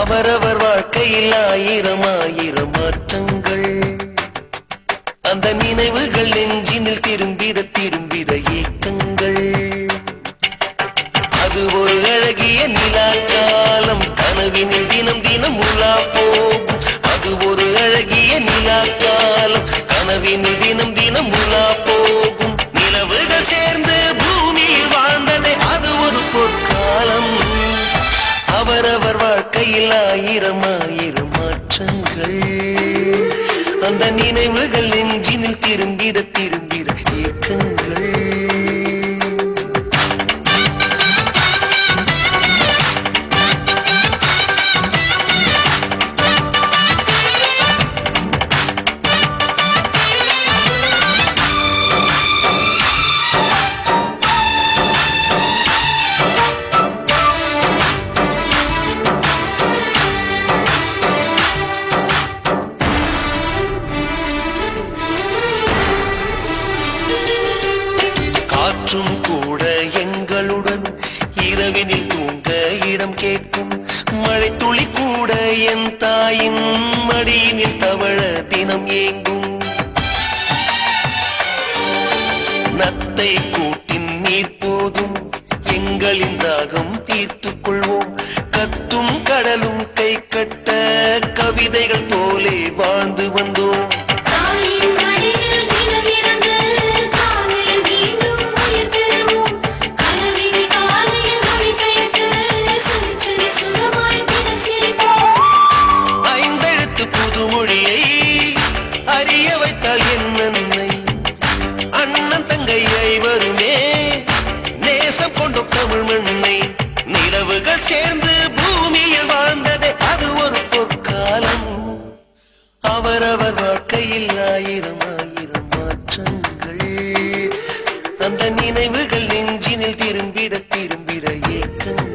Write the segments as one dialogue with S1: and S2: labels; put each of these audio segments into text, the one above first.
S1: அவரவர் வாழ்க்கையில் ஆயிரம் ஆயிரம் மாற்றங்கள். அந்த நினைவுகள் நெஞ்சினில் திரும்பிட திரும்பிட ஏக்கங்கள். அது ஒரு அழகிய நிலா காலம், கனவினில் தினம் தினம் உலா போகும். அது ஒரு அழகிய நிலா காலம், கனவினில் தினம் தினம் உலா போகும். நிலவுகள் சேர்ந்து பூமியில் வாழ்ந்ததே அது ஒரு பொற்காலம். அவரவர் வாழ்க்கையில் ஆயிரம் ஆயிரம் மாற்றங்கள். அந்த நினைவுகள் நெஞ்சினில் திரும்பிட திரும்பிட ஏக்கங்கள். காற்றும் கூட எங்களுடன் இரவினில் தூங்க இடம் கேட்கும். மழை துளி கூட என் தாயின் மடியினில் தவழ தினம் ஏங்கும். நத்தை கூட்டின் நீர் போதும், எங்களின் தாகம் தீர்த்துக் கொள்வோம். கத்தும் கடலும் கை கட்ட கவிதைகள் போலே வாழ்ந்து வந்தோம். அறிய வைத்தால் என்னை அண்ணன் தங்கையை வருமே நேசம் கொண்ட தமிழ் மண்ணை. நிலவுகள் சேர்ந்து பூமியில் வாழ்ந்ததே அது ஒரு பொற்காலம். அவரவர் வாழ்க்கையில் ஆயிரம் ஆயிரம் மாற்றங்கள். அந்த நினைவுகள் நெஞ்சினில் திரும்பிட திரும்பிட ஏக்கங்கள்.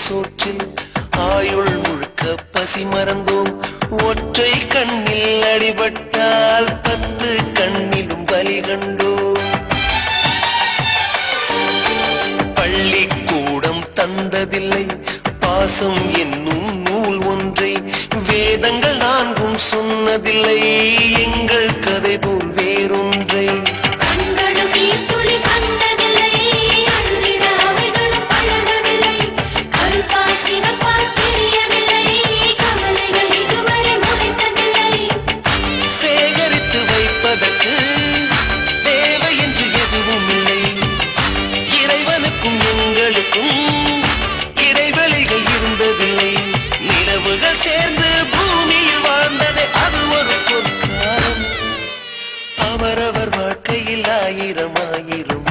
S1: சோற்றில் ஆயுள் முழுக்க பசி மறந்தோம். ஒற்றை கண்ணில் அடிபட்டால் 10 கண்ணிலும் பலி கண்டோம். பள்ளிக்கூடம் தந்ததில்லை பாசம் என்னும் நூல் ஒன்றை. வேதங்கள் 4 சொன்னதில்லை எங்கள் கதை போல் வேறொன்றை. இடைவெளிகள் இருந்ததில்லை. நிலவுகள் சேர்ந்து பூமியில் வாழ்ந்ததே அது ஒரு பொற்காலம். அவரவர் வாழ்க்கையில் ஆயிரம் ஆயிரம்